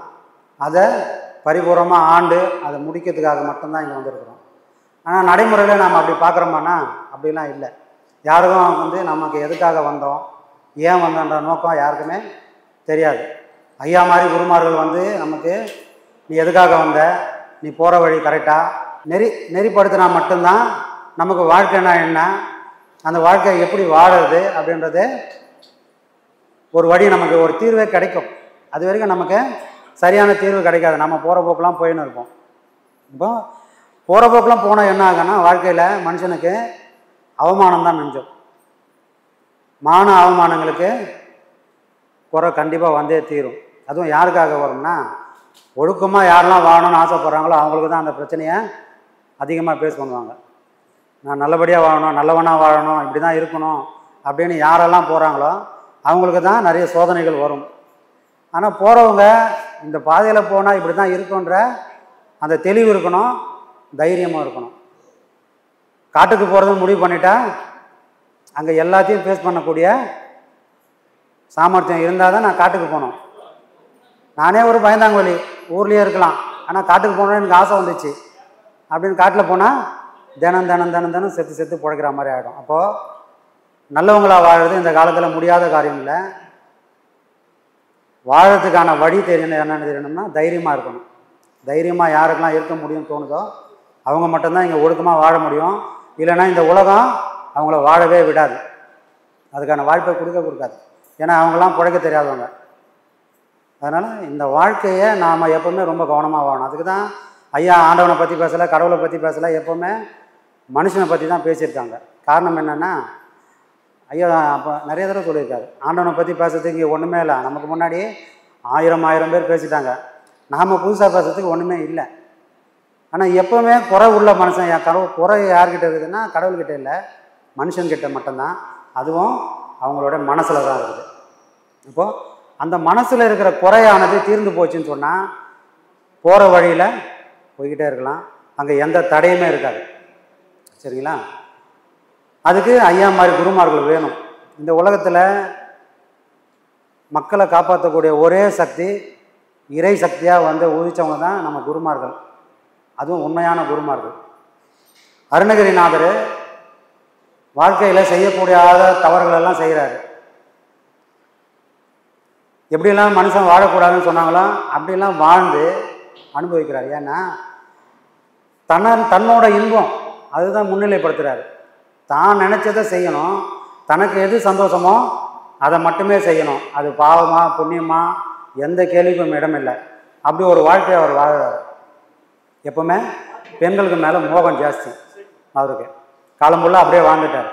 அதை பரிபூர்ணமாக ஆண்டு அதை முடிக்கிறதுக்காக மட்டும்தான் இங்கே வந்திருக்கிறோம். ஆனால் நடைமுறையில் நாம் அப்படி பார்க்குறோமானா அப்படிலாம் இல்லை. யாருக்கும் வந்து நமக்கு எதுக்காக வந்தோம், ஏன் வந்தோன்ற நோக்கம் யாருக்குமே தெரியாது. ஐயா மாதிரி குருமார்கள் வந்து நமக்கு நீ எதுக்காக வந்த, நீ போகிற வழி கரெக்டாக நெறிப்படுத்தினா மட்டும்தான் நமக்கு வாழ்க்கைனா என்ன, அந்த வாழ்க்கையை எப்படி வாழறது அப்படின்றது ஒரு வழி, நமக்கு ஒரு தீர்வே கிடைக்கும். அது வரைக்கும் நமக்கு சரியான தீர்வு கிடைக்காது. நம்ம போகிற போக்கெலாம் போயின்னு இருப்போம். இப்போ போகிற போக்கெலாம் போனால் என்ன ஆகுன்னா வாழ்க்கையில் மனுஷனுக்கு அவமானம் தான் மிஞ்சும். மான அவமானங்களுக்கு குறை கண்டிப்பாக வந்தே தீரும். அதுவும் யாருக்காக வரும்னா, ஒழுக்கமாக யாரெல்லாம் வாழணும்னு ஆசைப்பட்றாங்களோ அவங்களுக்கு தான் அந்த பிரச்சனையை அதிகமாக பேஸ் பண்ணுவாங்க. நான் நல்லபடியாக வாழணும், நல்லவனாக வாழணும், இப்படி தான் இருக்கணும் அப்படின்னு யாரெல்லாம் போகிறாங்களோ அவங்களுக்கு தான் நிறைய சோதனைகள் வரும். ஆனால் போகிறவங்க இந்த பாதையில் போனால் இப்படி தான் இருக்குன்ற அந்த தெளிவு இருக்கணும், தைரியமாக இருக்கணும். காட்டுக்கு போகிறது முடிவு பண்ணிட்டா அங்கே எல்லாத்தையும் ஃபேஸ் பண்ணக்கூடிய சாமர்த்தியம் இருந்தால் தான் நான் காட்டுக்கு போனோம். நானே ஒரு பயந்தாங்கோலி, ஊர்லேயே இருக்கலாம், ஆனால் காட்டுக்கு போனோன்னு எனக்கு ஆசை வந்துச்சு அப்படின்னு காட்டில் போனால் தினம் தினம் தினம் தினம் செத்து செத்து பிழைக்கிற மாதிரி ஆகிடும். அப்போது நல்லவங்களாக வாழறது இந்த காலத்தில் முடியாத காரியம் இல்லை. வாழறதுக்கான வழி தெரியணும். என்னென்னு தெரியணும்னா தைரியமாக இருக்கணும். தைரியமாக யாருக்கெல்லாம் இருக்க முடியும்னு தோணுதோ அவங்க மட்டும்தான் இங்கே ஒழுக்கமாக வாழ முடியும். இல்லைன்னா இந்த உலகம் அவங்கள வாழவே விடாது, அதுக்கான வாய்ப்பை கொடுக்காது. ஏன்னா அவங்களாம் பிழைக்க தெரியாதவங்க. அதனால் இந்த வாழ்க்கையை நாம் எப்போவுமே ரொம்ப கவனமாக வாழணும். அதுக்கு தான் ஐயா ஆண்டவனை பற்றி பேசலை, கடவுளை பற்றி பேசலை, எப்போவுமே மனுஷனை பற்றி தான் பேசியிருக்காங்க. காரணம் என்னென்னா, ஐயா அப்போ நிறைய தடவை சொல்லியிருக்காரு, ஆண்டவனை பற்றி பேசுறதுக்கு இங்கே ஒன்றுமே இல்லை. நமக்கு முன்னாடி ஆயிரம் பேர் பேசிட்டாங்க, நாம் புதுசாக பேசுறதுக்கு ஒன்றுமே இல்லை. ஆனால் எப்போவுமே குறை உள்ள மனுஷன், என் குறை யார்கிட்ட இருக்குதுன்னா கடவுள்கிட்ட இல்லை, மனுஷன்கிட்ட மட்டும்தான். அதுவும் அவங்களோட மனசில் தான் இருக்குது. இப்போது அந்த மனசில் இருக்கிற குறையானது தீர்ந்து போச்சுன்னு சொன்னால் போகிற வழியில் போய்கிட்டே இருக்கலாம், அங்கே எந்த தடையுமே இருக்காது. சரிங்களா? அதுக்கு ஐயா மாதிரி குருமார்கள் வேணும். இந்த உலகத்தில் மக்களை காப்பாற்றக்கூடிய ஒரே சக்தி, இறை சக்தியாக வந்து உதித்தவங்க தான் நம்ம குருமார்கள். அதுவும் உண்மையான குருமார்கள். அருணகிரிநாதர் வாழ்க்கையில் செய்யக்கூடாத தவறுகளெல்லாம் செய்கிறாரு. எப்படிலாம் மனுஷன் வாழக்கூடாதுன்னு சொன்னாங்களோ அப்படிலாம் வாழ்ந்து அனுபவிக்கிறார். ஏன்னா தன்னோட இன்பம் அதுதான் முன்னிலைப்படுத்துகிறாரு. தான் நினச்சதை செய்யணும், தனக்கு எது சந்தோஷமோ அதை மட்டுமே செய்யணும். அது பாவமா புண்ணியமா எந்த கேள்விக்கும் இடமில்லை. அப்படி ஒரு வாழ்க்கையை அவர் வாழ்கிறார். எப்பவுமே பெண்களுக்கு மேலே மோகம் ஜாஸ்தி அவருக்கு. காலம் ஃபுல்லாக அப்படியே வாழ்ந்துட்டார்.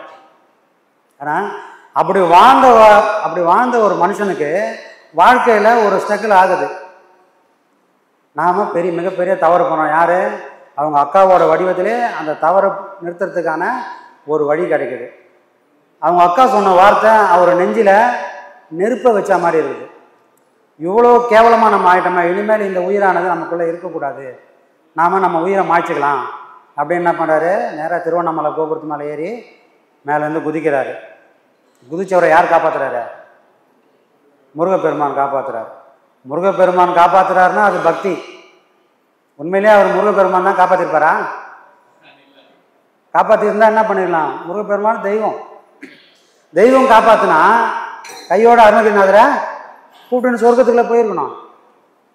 ஆனால் அப்படி வாழ்ந்த ஒரு மனுஷனுக்கு வாழ்க்கையில் ஒரு ஸ்ட்ரகிள் ஆகுது. நாம் மிகப்பெரிய தவறு பண்ணோம். யார்? அவங்க அக்காவோட வடிவத்திலே அந்த தவறை நிறுத்துறதுக்கான ஒரு வழி கிடைக்குது. அவங்க அக்கா சொன்ன வார்த்தை அவர் நெஞ்சில் நெருப்பை வச்ச மாதிரி இருக்குது. இவ்வளோ கேவலமாக நம்ம ஆகிட்டோமா, இனிமேல் இந்த உயிரானது நமக்குள்ளே இருக்கக்கூடாது, நாம் நம்ம உயிரை மாய்ச்சிக்கலாம் அப்படின்னு என்ன பண்ணுறாரு, நேராக திருவண்ணாமலை கோபுரத்து மேலே ஏறி மேலேருந்து குதிக்கிறாரு. குதிச்சவரை யார் காப்பாற்றுறாரு? முருகப்பெருமான் காப்பாற்றுறாரு. முருகப்பெருமான் காப்பாற்றுறாருன்னா அது பக்தி. உண்மையிலே அவர் முருகப்பெருமான் தான் காப்பாற்றிருப்பாரா? காப்பாற்றிருந்தா என்ன பண்ணிடலாம்? முருகப்பெருமான் தெய்வம் காப்பாற்றினா கையோட அருணகிரிநாதரை கூப்பிட்டுன்னு சொர்க்கத்துக்குள்ளே போயிருக்கணும்.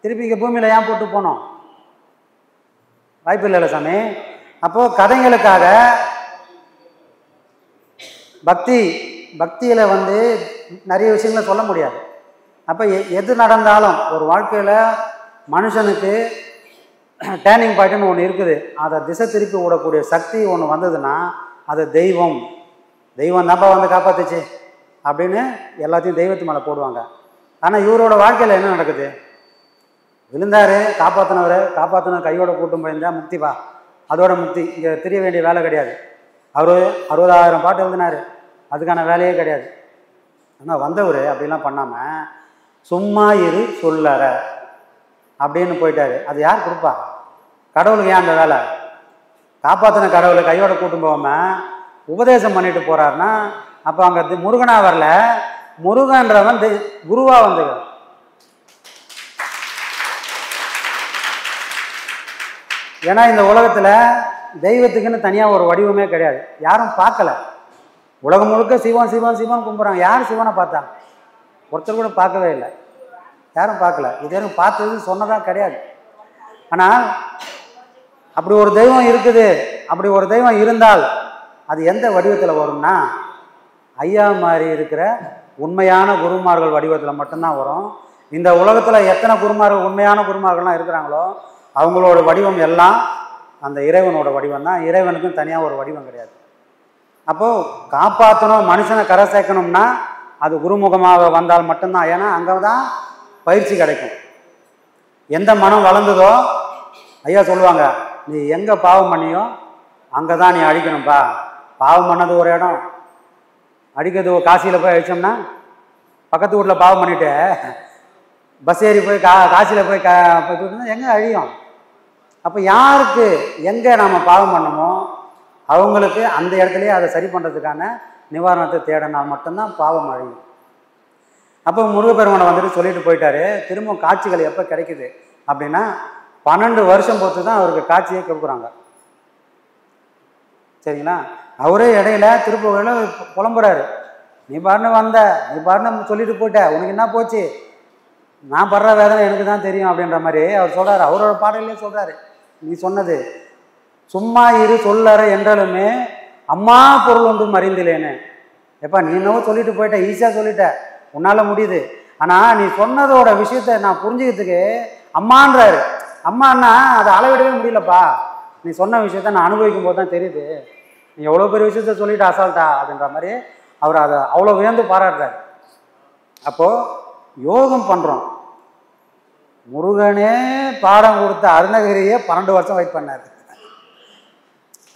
திருப்பி இங்கே பூமியில் ஏன் போட்டு போனோம்? வாய்ப்பு இல்லைல்ல சாமி. அப்போது கதைகளுக்காக பக்தியில் நிறைய விஷயங்களை சொல்ல முடியாது. அப்போ எது நடந்தாலும் ஒரு வாழ்க்கையில் மனுஷனுக்கு டேர்னிங் பாயிண்ட்னு ஒன்று இருக்குது. அதை திசை திருப்பி விடக்கூடிய சக்தி ஒன்று வந்ததுன்னா அது தெய்வம் தான்ப்பா காப்பாற்றுச்சு அப்படின்னு எல்லாத்தையும் தெய்வத்து மேலே போடுவாங்க. ஆனால் இவரோட வாழ்க்கையில் என்ன நடக்குது? விழுந்தார், காப்பாற்றினவர் கையோட கூட்டும் போயிருந்தா முக்திப்பா, அதோட முக்தி. இங்கே தெரிய வேண்டிய வேலை கிடையாது. அவர் 60,000 பாட்டு எழுதினார், அதுக்கான வேலையே கிடையாது. ஆனால் வந்தவர் அப்படிலாம் பண்ணாமல் சும்மா இரு சொல்லற அப்படின்னு போயிட்டார். அது யார் கொடுப்பா? கடவுளுக்கு ஏன் அந்த வேலை? காப்பாற்றின கடவுளை கையோட கூட்டும் போகாமல் உபதேசம் பண்ணிட்டு போகிறாருன்னா அப்போ அங்கே முருகனா வரல, முருகன்றவன் குருவா வந்து. ஏன்னா இந்த உலகத்தில் தெய்வத்துக்குன்னு தனியாக ஒரு வடிவமே கிடையாது. யாரும் பார்க்கல. உலகம் முழுக்க சிவன் கும்பிட்றாங்க. யார் சிவனை பார்த்தாங்க? ஒருத்தர் கூட பார்க்கவே இல்லை. யாரும் பார்க்கல. இதுவரைக்கும் பார்த்தது சொன்னதான் கிடையாது. ஆனால் அப்படி ஒரு தெய்வம் இருக்குது. அப்படி ஒரு தெய்வம் இருந்தால் அது எந்த வடிவத்தில் வரும்னா ஐயா மாதிரி இருக்கிற உண்மையான குருமார்கள் வடிவத்தில் மட்டும்தான் வரும். இந்த உலகத்தில் எத்தனை குருமார்கள், உண்மையான குருமார்கள்லாம் இருக்கிறாங்களோ அவங்களோட வடிவம் எல்லாம் அந்த இறைவனோட வடிவம் தான். இறைவனுக்கும் தனியாக ஒரு வடிவம் கிடையாது. அப்போது காப்பாற்றணும், மனுஷனை கரை சேர்க்கணும்னா அது குருமுகமாக வந்தால் மட்டும்தான். ஏன்னா அங்கே தான் பயிற்சி கிடைக்கும். எந்த மனம் வளர்ந்ததோ ஐயா சொல்லுவாங்க, நீ எங்கே பாவம் பண்ணியோ அங்கே தான் நீ அழிக்கணும்ப்பா. பாவம் பண்ணது ஒரு இடம், அடிக்கிறது காசியில் போய் அழிச்சோம்னா பக்கத்து வீட்டில் பாவம் பண்ணிவிட்டு பஸ் ஏறி போய் காசியில் போய் எங்கே அழியும்? அப்போ யாருக்கு எங்கே நாம் பாவம் பண்ணமோ அவங்களுக்கு அந்த இடத்துலையே அதை சரி பண்ணுறதுக்கான நிவாரணத்தை தேடினால் மட்டும்தான் பாவம் அழியும். அப்போ முருகப்பெருமானை சொல்லிட்டு போயிட்டாரு. திரும்ப காட்சிகள் எப்போ கிடைக்குது அப்படின்னா 12 வருஷம் பொறுத்து தான் அவருக்கு காட்சியே கொடுக்குறாங்க. சரிங்களா? அவரே இடையில திருப்பூரில் புலம்புறாரு, நீ பாருன்னு சொல்லிட்டு போயிட்ட, உனக்கு என்ன போச்சு, நான் படுற வேதனை எனக்கு தான் தெரியும் அப்படின்ற மாதிரி அவர் சொல்கிறாரு. அவரோட பாடலே சொல்கிறாரு, நீ சொன்னது சும்மா இரு சொல்லற என்றாலுமே அம்மா பொருள் ஒன்றும் அறிந்தில்லேன்னு. எப்பா நீ என்னவோ சொல்லிட்டு போயிட்ட, ஈஸியாக சொல்லிட்ட, உன்னால் முடியுது. ஆனால் நீ சொன்னதோட விஷயத்த நான் புரிஞ்சுக்கிறதுக்கு அம்மான்றாரு. அம்மான்னா அதை அளவிடவே முடியலப்பா, நீ சொன்ன விஷயத்த நான் அனுபவிக்கும் போது தான் தெரியுது, நீ எவ்வளோ பெரிய விஷயத்த சொல்லிட்டு அசால்ட்டா அப்படின்ற மாதிரி அவர் அதை அவ்வளோ வியந்து பாராட்டுறாரு. அப்போது யோகம் பண்ணுறோம். முருகனே பாடம் கொடுத்த அருணகிரியே 12 வருஷம் வெயிட் பண்ணார்.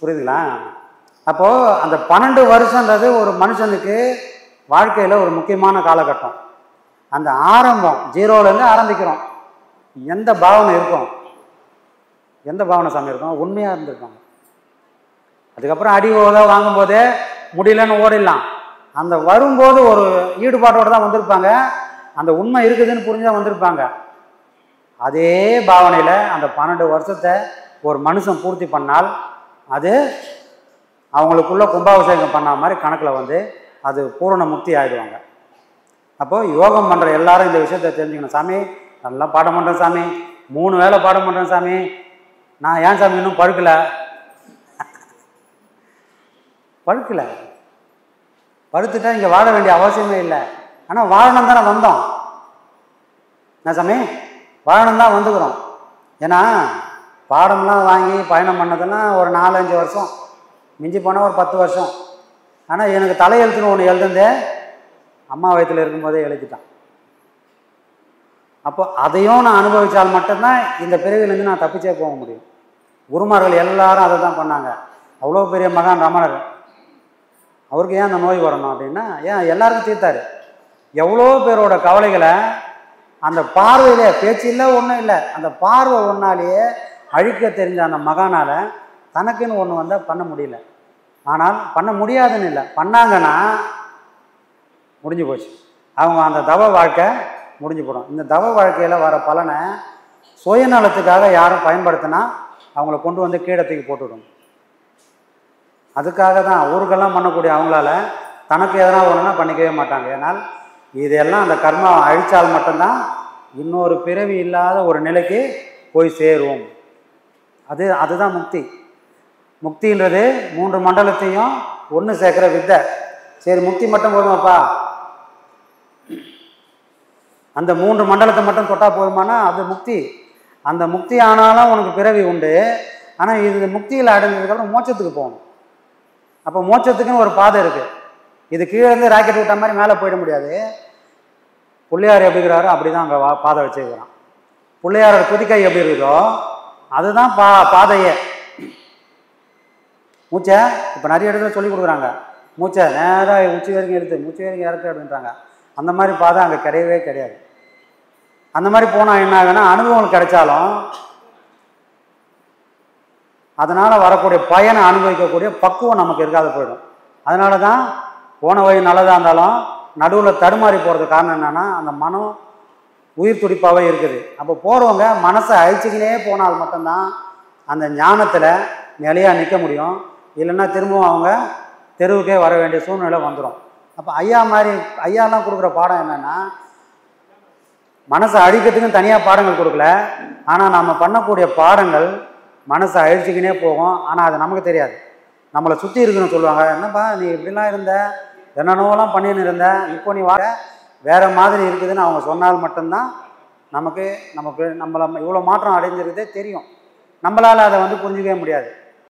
புரியுதுங்களா? அப்போது அந்த 12 வருஷன்றது ஒரு மனுஷனுக்கு வாழ்க்கையில் ஒரு முக்கியமான காலகட்டம். அந்த ஆரம்பம் 0லேருந்து ஆரம்பிக்கிறோம். எந்த பாவனை இருக்கும், எந்த பாவனை சாமி இருக்கும், உண்மையாக இருந்திருக்காங்க. அதுக்கப்புறம் அடி ஓத வாங்கும்போதே முடியலன்னு ஓடிடலாம். அந்த வரும்போது ஒரு ஈடுபாட்டோடு தான் வந்திருப்பாங்க, அந்த உண்மை இருக்குதுன்னு புரிஞ்சுதான் வந்திருப்பாங்க. அதே பாவனையில் அந்த 12 வருஷத்தை ஒரு மனுஷன் பூர்த்தி பண்ணால் அது அவங்களுக்குள்ள கும்பாபிஷேகம் பண்ண மாதிரி கணக்கில் அது பூரண முக்தி ஆகிடுவாங்க. அப்போது யோகம் பண்ணுற எல்லாரும் இந்த விஷயத்தை தெரிஞ்சுக்கணும். சாமி நல்லா பாடம் பண்ணுறேன் சாமி, 3 வேளை பாடம் பண்ணுறேன் சாமி, நான் ஏன் சாமி இன்னும் படுக்கலை படுத்துட்டா இங்கே வாழ வேண்டிய அவசியமே இல்லை. ஆனால் வாழணும் தானே வந்தோம். என்ன சாமி, வாழணும் தான் வந்துக்கிறோம். ஏன்னா பாடம்லாம் வாங்கி பயணம் பண்ணதெல்லாம் ஒரு 4-5 வருஷம், மிஞ்சி போனால் ஒரு 10 வருஷம். ஆனால் எனக்கு தலையெழுத்துன்னு ஒன்று எழுதுந்தே அம்மா வயிற்றில் இருக்கும்போதே எழுதிட்டான். அப்போ அதையும் நான் அனுபவித்தால் மட்டும்தான் இந்த பிறவிலேருந்து நான் தப்பிச்சே போக முடியும். குருமார்கள் எல்லாரும் அதை தான் பண்ணாங்க. அவ்வளோ பெரிய மகான் ரமணர், அவருக்கு ஏன் அந்த நோய் வரணும் அப்படின்னா ஏன் எல்லாருக்கும் தீர்த்தாரு. எவ்வளோ பேரோட கவலைகளை அந்த பார்வையிலே, பேச்சு இல்லை ஒன்றும் இல்லை, அந்த பார்வை ஒன்றாலேயே அழிக்க தெரிஞ்ச அந்த மகானால் தனக்குன்னு ஒன்று வந்தால் பண்ண முடியல. ஆனால் பண்ண முடியாதுன்னு இல்லை, பண்ணாங்கன்னா முடிஞ்சு போச்சு. அவங்க அந்த தவ வாழ்க்கை முடிஞ்சு போடும். இந்த தவ வாழ்க்கையில் வர பலனை சுயநலத்துக்காக யாரும் பயன்படுத்தினா அவங்கள கொண்டு வந்து கீழே தூக்கி போட்டுவிடும். அதுக்காக தான் ஊருக்கெல்லாம் பண்ணக்கூடிய அவங்களால தனக்கு எதனா ஒன்றுனா பண்ணிக்கவே மாட்டாங்க. ஏன்னால் இதெல்லாம் அந்த கர்மா அழித்தால் மட்டும்தான் இன்னொரு பிறவி இல்லாத ஒரு நிலைக்கு போய் சேருவோம். அதுதான் முக்தி. முக்தின்றது 3 மண்டலத்தையும் ஒன்று சேர்க்குற வித்தை. சரி, முக்தி மட்டும் போதுமாப்பா, அந்த 3 மண்டலத்தை மட்டும் தொட்டால் போதுமானா அது முக்தி. அந்த முக்தி ஆனாலும் உனக்கு பிறவி உண்டு. ஆனால் இது முக்தியில் அடைஞ்சதுக்கப்புறம் மோட்சத்துக்கு போகணும். அப்போ மோட்சத்துக்குன்னு ஒரு பாதை இருக்குது. இது கீழே இருந்து ராக்கெட் விட்ட மாதிரி மேலே போயிட முடியாது. பிள்ளையார் எப்படி இருக்கிறாரோ அப்படி தான் அங்கே பாதை வச்சுக்கிறான். பிள்ளையாரோட குதிக்கை எப்படி இருக்குதோ அதுதான் பாதையே. மூச்சை இப்போ நிறைய இடத்துல சொல்லி கொடுக்குறாங்க, மூச்சை நேராக உச்சி வரைக்கும் எடுத்து மூச்சு வரைக்கும் இறக்கு அப்படின்றாங்க. அந்த மாதிரி பாதை அங்கே கிடையவே கிடையாது. அந்த மாதிரி போனால் என்ன ஆகுன்னா அனுபவங்கள் கிடைச்சாலும் அதனால் வரக்கூடிய பயனை அனுபவிக்கக்கூடிய பக்குவம் நமக்கு இருக்காத போயிடும். அதனால தான் போன வழி நல்லதாக இருந்தாலும் நடுவில் தடுமாறி போகிறதுக்கு காரணம் என்னென்னா அந்த மனம் உயிர் துடிப்பாகவே இருக்குது. அப்போ போகிறவங்க மனசை அழிச்சிக்கினே போனால் மட்டும்தான் அந்த ஞானத்தில் நிலையாக நிற்க முடியும். இல்லைன்னா திரும்பவும் அவங்க தெருவுக்கே வர வேண்டிய சூழ்நிலை வந்துடும். அப்போ ஐயாலாம் கொடுக்குற பாடம் என்னென்னா மனசை அழிக்கிறதுக்குன்னு தனியாக பாடங்கள் கொடுக்கல. ஆனால் நம்ம பண்ணக்கூடிய பாடங்கள் மனசை அழிச்சிக்கினே போகும். ஆனால் அது நமக்கு தெரியாது. நம்மளை சுற்றி இருக்குன்னு சொல்லுவாங்க, என்னப்பா நீ இப்படிலாம் இருந்த, என்னென்னவோலாம் பண்ணின்னு இருந்த, இப்போ நீ வேறு மாதிரி இருக்குதுன்னு அவங்க சொன்னால் மட்டும்தான் நம்மளை இவ்வளோ மாற்றம் அடைஞ்சிருக்கதே தெரியும். நம்மளால் அதை புரிஞ்சிக்கவே முடியாது.